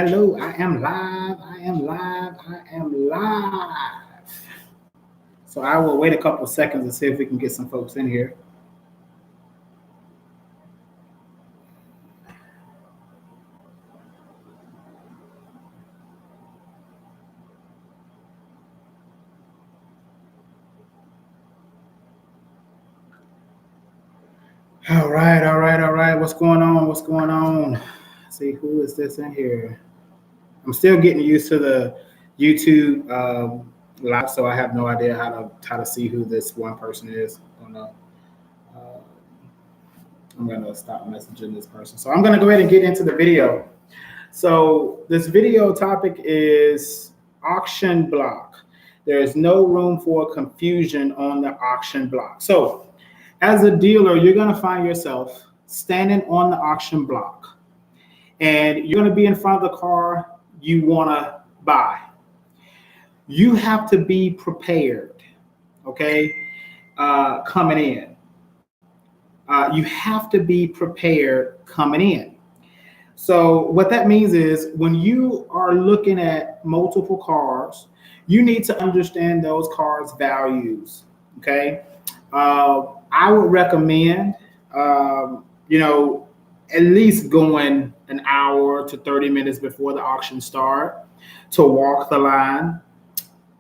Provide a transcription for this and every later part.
Hello, I am live. I am live. I am live. So I will wait a couple of seconds and see if we can get some folks in here. All right, all right, all right. What's going on? What's going on? Let's see, who is this in here? I'm still getting used to the YouTube live, so I have no idea how to see who this one person is. I don't know. Uh, I'm gonna stop messaging this person. So I'm gonna go ahead and get into the video. So this video topic is auction block. There is no room for confusion on the auction block. So as a dealer, you're going to find yourself standing on the auction block and you're going to be in front of the car you want to buy. You have to be prepared, okay, coming in. You have to be prepared coming in. So what that means is when you are looking at multiple cars, you need to understand those cars' values. Okay, I would recommend, you know, at least going an hour to 30 minutes before the auction start to walk the line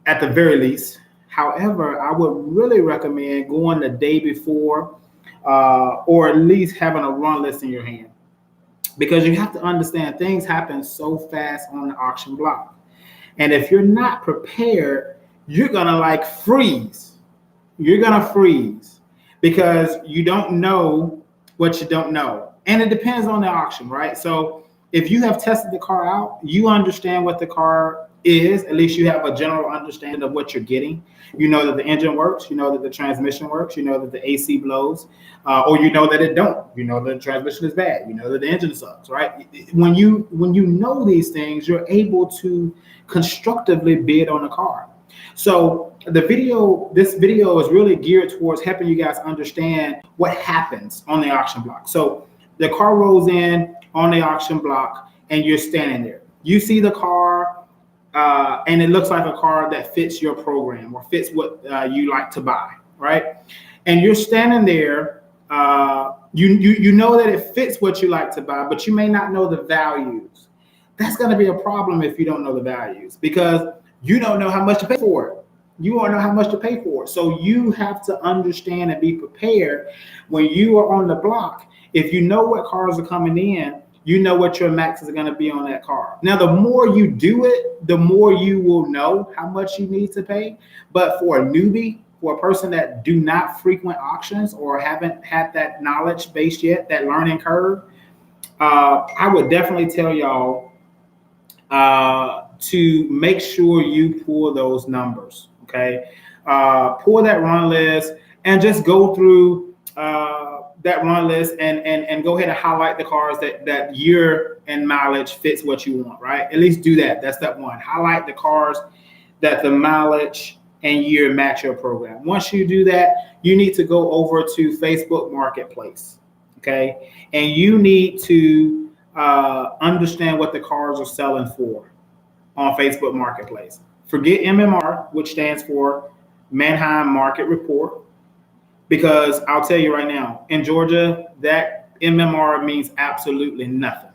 at the very least. However, I would really recommend going the day before, or at least having a run list in your hand because you have to understand things happen so fast on the auction block. And if you're not prepared, you're gonna like freeze. You're gonna freeze because you don't know what you don't know. And it depends on the auction, right? So if you have tested the car out, you understand what the car is, at least you have a general understanding of what you're getting. You know that the engine works, you know that the transmission works, you know that the AC blows, or you know that it don't. You know that the transmission is bad, you know that the engine sucks, right? When you know these things, you're able to constructively bid on the car. So this video is really geared towards helping you guys understand what happens on the auction block. So the car rolls in on the auction block and you're standing there. You see the car, and it looks like a car that fits your program or fits what you like to buy, right? And you're standing there. You know that it fits what you like to buy, but you may not know the values. That's going to be a problem if you don't know the values because you don't know how much to pay for it. You won't know how much to pay for it. So you have to understand and be prepared when you are on the block. If you know what cars are coming in, you know what your maxes are going to be on that car. Now, the more you do it, the more you will know how much you need to pay. But for a newbie, for a person that do not frequent auctions or haven't had that knowledge base yet, that learning curve, I would definitely tell y'all to make sure you pull those numbers, okay? Pull that run list and just go through that run list and go ahead and highlight the cars that year and mileage fits what you want, right? At least do that. That's step one. Highlight the cars that the mileage and year match your program. Once you do that, you need to go over to Facebook Marketplace, okay? And you need to understand what the cars are selling for on Facebook Marketplace. Forget MMR, which stands for Manheim Market Report, because I'll tell you right now, in Georgia, that MMR means absolutely nothing.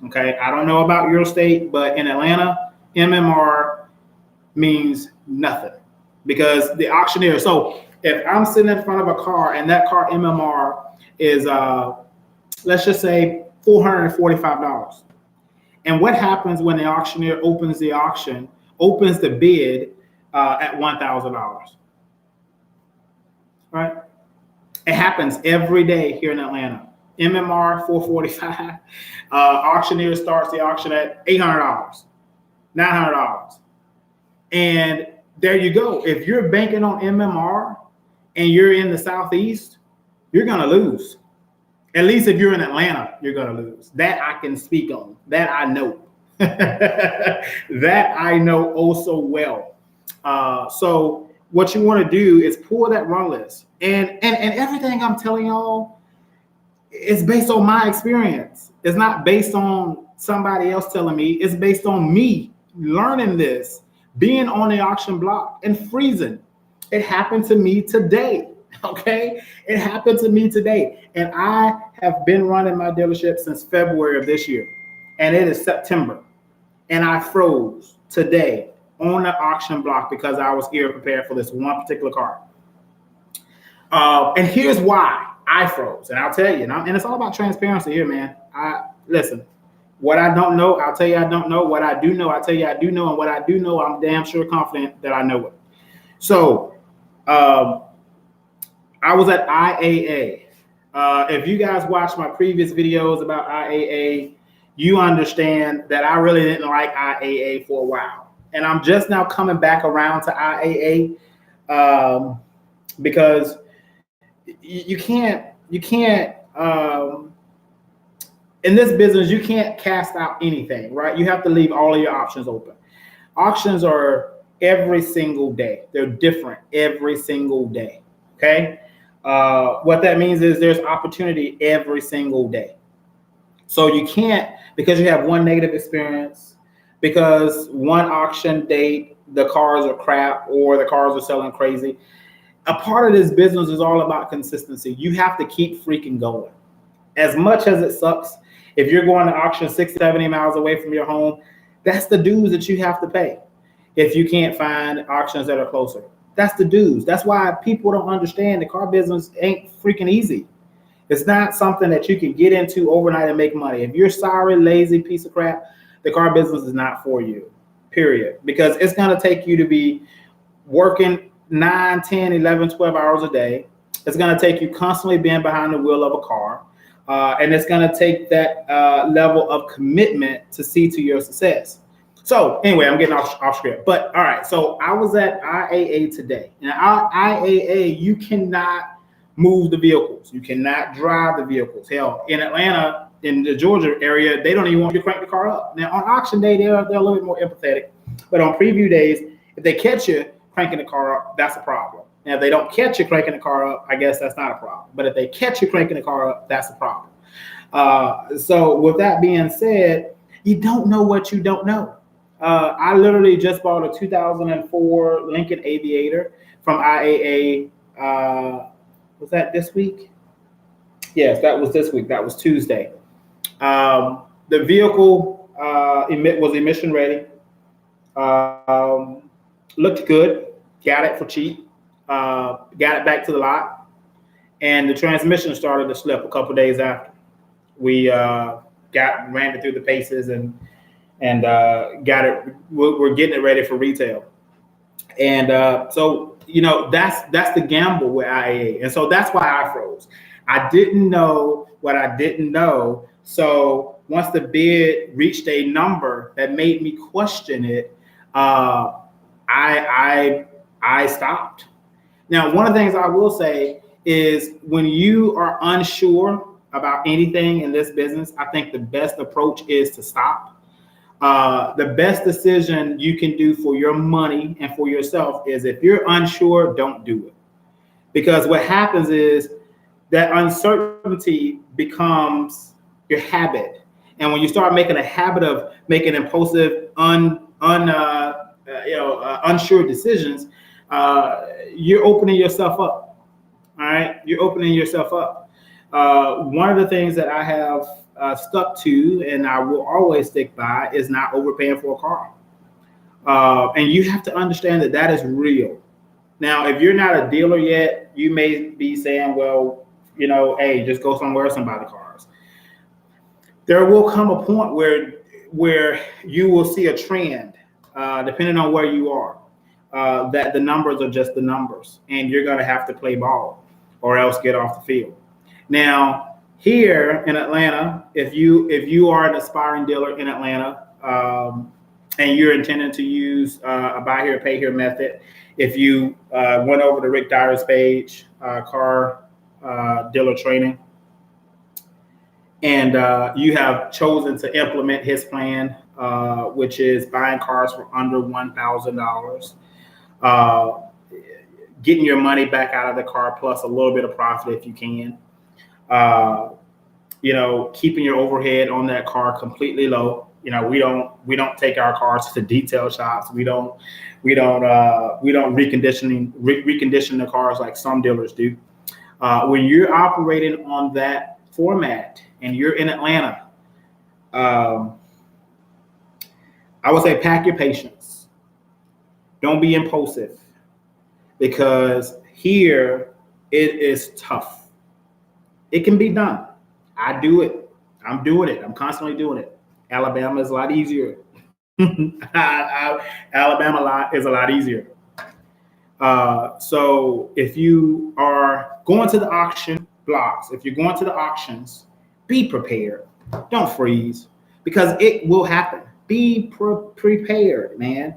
Okay, I don't know about your state, but in Atlanta, MMR means nothing because the auctioneer. So if I'm sitting in front of a car and that car MMR is, let's just say $445. And what happens when the auctioneer opens the auction, opens the bid at $1,000, right? It happens every day here in Atlanta. MMR 445. Auctioneer starts the auction at $800, $900. And there you go. If you're banking on MMR and you're in the Southeast, you're going to lose. At least if you're in Atlanta, you're going to lose. That I can speak on. That I know. That I know oh so well. So what you want to do is pull that run list. And everything I'm telling y'all is based on my experience. It's not based on somebody else telling me. It's based on me learning this, being on the auction block and freezing. It happened to me today. Okay. It happened to me today. And I have been running my dealership since February of this year. And it is September. And I froze today on the auction block because I was ill prepared for this one particular car. And here's why I froze. And I'll tell you, and it's all about transparency here, man. Listen, what I don't know, I'll tell you I don't know. What I do know, I'll tell you I do know. And what I do know, I'm damn sure confident that I know it. So I was at IAA. If you guys watched my previous videos about IAA, you understand that I really didn't like IAA for a while. And I'm just now coming back around to IAA because you can't in this business, you can't cast out anything, right? You have to leave all of your options open. Auctions are every single day. They're different every single day, okay? What that means is there's opportunity every single day. So you can't, because you have one negative experience, because one auction date, the cars are crap or the cars are selling crazy. A part of this business is all about consistency. You have to keep freaking going. As much as it sucks, if you're going to auction 670 miles away from your home, that's the dues that you have to pay. If you can't find auctions that are closer, that's the dues. That's why people don't understand the car business ain't freaking easy. It's not something that you can get into overnight and make money. If you're sorry, lazy piece of crap, the car business is not for you, period. Because it's going to take you to be working 9, 10, 11, 12 hours a day. It's going to take you constantly being behind the wheel of a car. And it's going to take that level of commitment to see to your success. So anyway, I'm getting off script. But all right, so I was at IAA today. Now, IAA, you cannot move the vehicles. You cannot drive the vehicles. Hell, in Atlanta, in the Georgia area, they don't even want you to crank the car up. Now, on auction day, they're a little bit more empathetic. But on preview days, if they catch you cranking the car up, that's a problem. Now, if they don't catch you cranking the car up, I guess that's not a problem. But if they catch you cranking the car up, that's a problem. So with that being said, you don't know what you don't know. I literally just bought a 2004 Lincoln Aviator from IAA. Was that this week? Yes, that was this week. That was Tuesday. The vehicle was emission ready. Looked good. Got it for cheap. Got it back to the lot. And the transmission started to slip a couple days after. We ran it through the paces and got it. We're getting it ready for retail. And so, that's the gamble with IAA. And so that's why I froze. I didn't know what I didn't know. So once the bid reached a number that made me question it, I stopped. Now, one of the things I will say is when you are unsure about anything in this business, I think the best approach is to stop. The best decision you can do for your money and for yourself is if you're unsure, don't do it. Because what happens is that uncertainty becomes your habit. And when you start making a habit of making impulsive, unsure decisions, you're opening yourself up. All right, you're opening yourself up. One of the things that I have stuck to, and I will always stick by, is not overpaying for a car. And you have to understand that is real. Now, if you're not a dealer yet, you may be saying, well, hey, just go somewhere else and buy the cars. There will come a point where you will see a trend, depending on where you are, that the numbers are just the numbers, and you're going to have to play ball or else get off the field. Now, here in Atlanta, if you are an aspiring dealer in Atlanta, and you're intending to use a buy here, pay here method, if you went over to Rick Dyer's page, car dealer training, and you have chosen to implement his plan, which is buying cars for under $1,000, getting your money back out of the car plus a little bit of profit if you can. keeping your overhead on that car completely low. We don't take our cars to detail shops. We don't recondition the cars like some dealers do. When you're operating on that format and you're in Atlanta, um, I would say pack your patience. Don't be impulsive because here it is tough. It can be done. I do it. I'm doing it. I'm constantly doing it. Alabama is a lot easier. Alabama is a lot easier. So if you are going to the auction blocks, if you're going to the auctions, be prepared. Don't freeze because it will happen. Be prepared, man.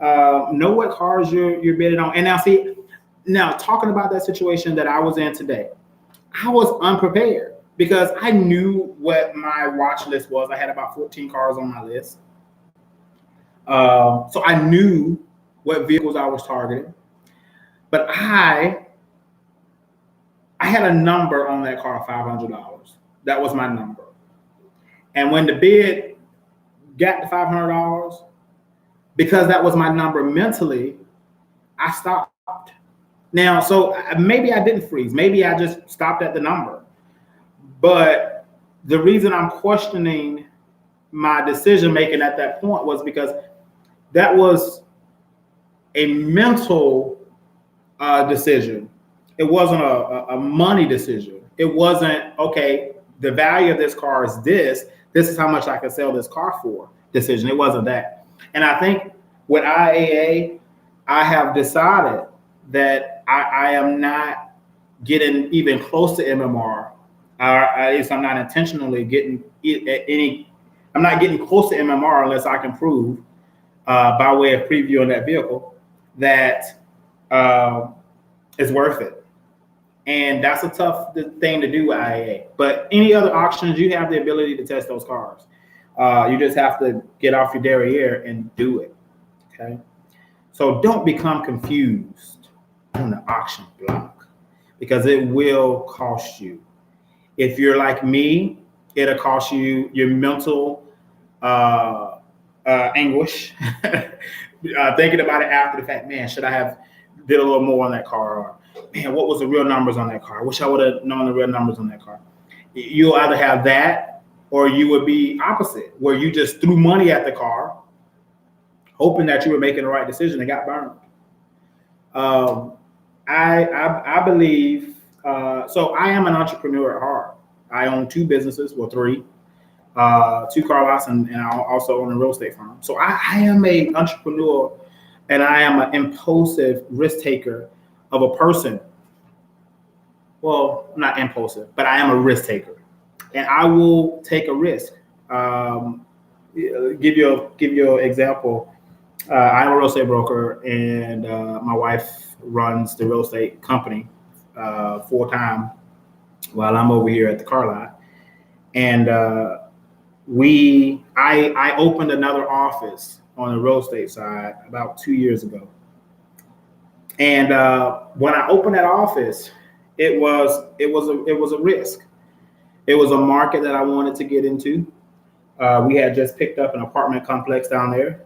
Know what cars you're bidding on. And now talking about that situation that I was in today, I was unprepared because I knew what my watch list was. I had about 14 cars on my list. So I knew what vehicles I was targeting. But I had a number on that car, $500. That was my number. And when the bid got to $500, because that was my number mentally, I stopped. Now, so maybe I didn't freeze. Maybe I just stopped at the number. But the reason I'm questioning my decision making at that point was because that was a mental decision. It wasn't a money decision. It wasn't, okay, the value of this car is this. This is how much I can sell this car for decision. It wasn't that. And I think with IAA, I have decided that I am not getting even close to MMR. At least I'm not intentionally getting I'm not getting close to MMR unless I can prove by way of previewing that vehicle that it's worth it. And that's a tough thing to do with IAA. But any other auctions, you have the ability to test those cars. You just have to get off your derriere and do it. Okay. So don't become confused on the auction block because it will cost you. If you're like me, it'll cost you your mental anguish. Thinking about it after the fact, man, should I have did a little more on that car? Or, man, what was the real numbers on that car? I wish I would have known the real numbers on that car. You'll either have that or you would be opposite, where you just threw money at the car, hoping that you were making the right decision and got burned. I believe, so I am an entrepreneur at heart. I own 2 businesses, well, 3, 2 car lots, and I also own a real estate firm. So I am an entrepreneur and I am an impulsive risk taker of a person. Well, I'm not impulsive, but I am a risk taker, and I will take a risk. Give you an example. I'm a real estate broker, and my wife runs the real estate company full time while I'm over here at the car lot. And I opened another office on the real estate side about 2 years ago. And when I opened that office, it was a risk. It was a market that I wanted to get into. We had just picked up an apartment complex down there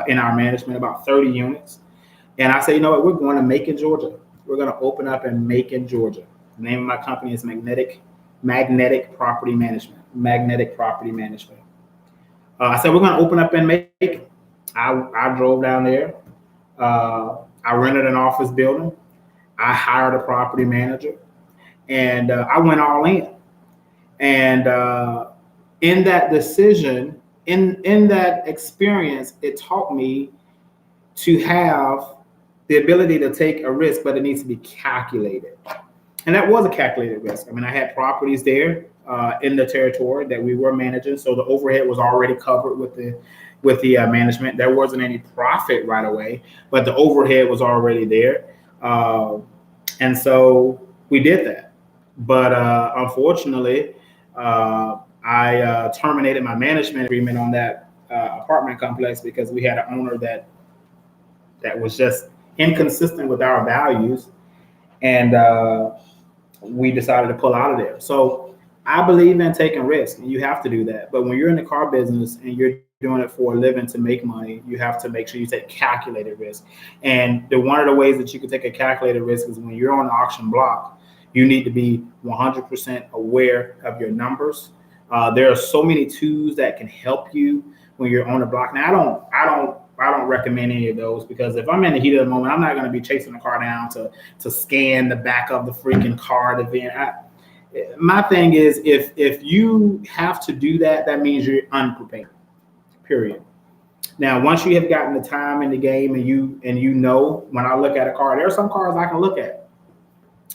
in our management, about 30 units. And I said, you know what, we're going to Macon, Georgia. We're going to open up in Macon, Georgia. The name of my company is Magnetic Property Management. Magnetic Property Management. I said, we're going to open up in Macon. I drove down there. I rented an office building. I hired a property manager, and I went all in. And in that decision, in that experience, it taught me to have the ability to take a risk, but it needs to be calculated. And that was a calculated risk. I mean, I had properties there in the territory that we were managing, so the overhead was already covered with the management. There wasn't any profit right away, but the overhead was already there. And so we did that. But unfortunately, I terminated my management agreement on that apartment complex because we had an owner that was just inconsistent with our values. And we decided to pull out of there. So I believe in taking risks, and you have to do that. But when you're in the car business and you're doing it for a living to make money, you have to make sure you take calculated risk. And one of the ways that you can take a calculated risk is when you're on the auction block, you need to be 100% aware of your numbers. There are so many tools that can help you when you're on the block. Now, I don't recommend any of those because if I'm in the heat of the moment, I'm not going to be chasing the car down to scan the back of the freaking car to then. My thing is, if you have to do that, that means you're unprepared. Period. Now, once you have gotten the time in the game, and you know, when I look at a car, there are some cars I can look at,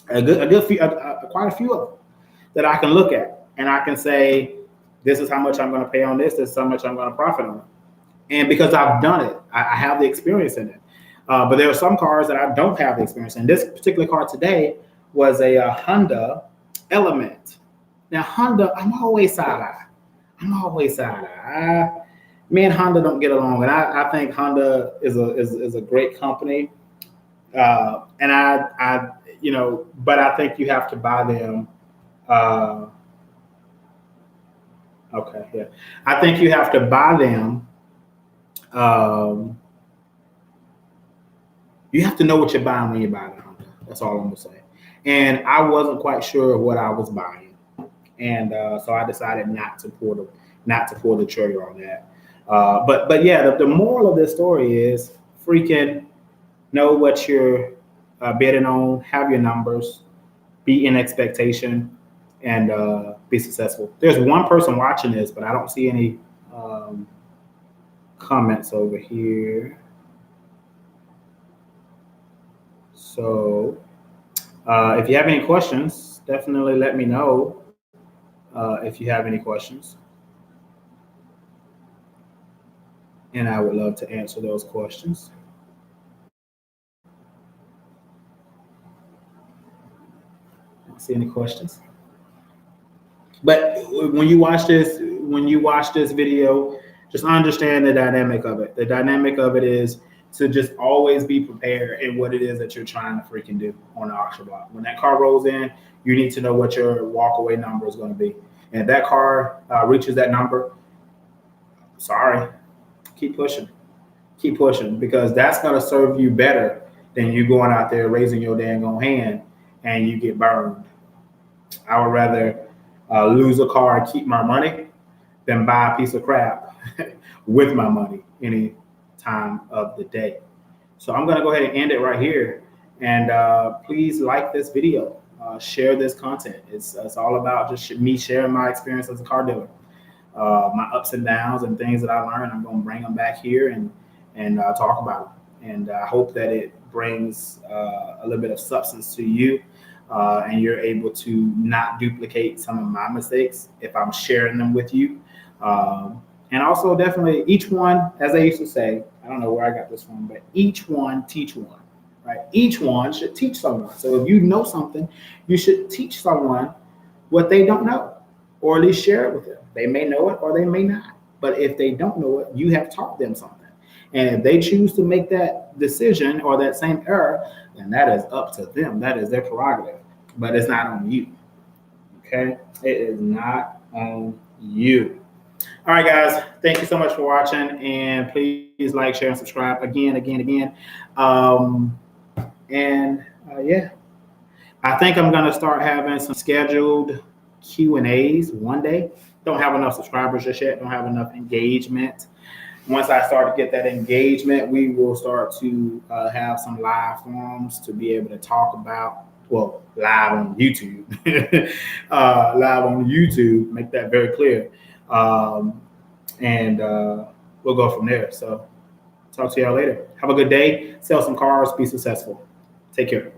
quite a few of them that I can look at, and I can say, this is how much I'm going to pay on this. This is how much I'm going to profit on it. And because I've done it, I have the experience in it. But there are some cars that I don't have the experience in. This particular car today was a Honda Element. Now, Honda, I'm always side-eye. Me and Honda don't get along, and I think Honda is a great company. And but I think you have to buy them. Okay, yeah. I think you have to buy them. You have to know what you're buying when you buy the Honda. That's all I'm gonna say. And I wasn't quite sure of what I was buying, and so I decided not to pull the trigger on that. But yeah, the moral of this story is freaking know what you're bidding on, have your numbers, be in expectation, and be successful. There's one person watching this, but I don't see any comments over here. So if you have any questions, definitely let me know if you have any questions. And I would love to answer those questions. I don't see any questions. But when you watch this video, just understand the dynamic of it. The dynamic of it is to just always be prepared in what it is that you're trying to freaking do on the auction block. When that car rolls in, you need to know what your walkaway number is going to be. And if that car reaches that number, sorry, keep pushing, because that's going to serve you better than you going out there raising your dang on hand and you get burned. I would rather lose a car and keep my money than buy a piece of crap with my money any time of the day. So I'm going to go ahead and end it right here. And please like this video, share this content. It's all about just me sharing my experience as a car dealer, my ups and downs and things that I learned. I'm going to bring them back here and talk about them. And I hope that it brings a little bit of substance to you. And you're able to not duplicate some of my mistakes if I'm sharing them with you. And also definitely each one, as I used to say, I don't know where I got this from, but each one teach one, right? Each one should teach someone. So if you know something, you should teach someone what they don't know, or at least share it with them. They may know it or they may not. But if they don't know it, you have taught them something. And if they choose to make that decision or that same error, then that is up to them. That is their prerogative. But it's not on you. Okay? It is not on you. All right, guys. Thank you so much for watching. And please like, share, and subscribe again. Yeah. I think I'm going to start having some scheduled Q&As one day. Don't have enough subscribers just yet. Don't have enough engagement. Once I start to get that engagement, we will start to have some live forums to be able to talk about, well, live on YouTube. Make that very clear. And we'll go from there. So talk to y'all later. Have a good day. Sell some cars. Be successful. Take care.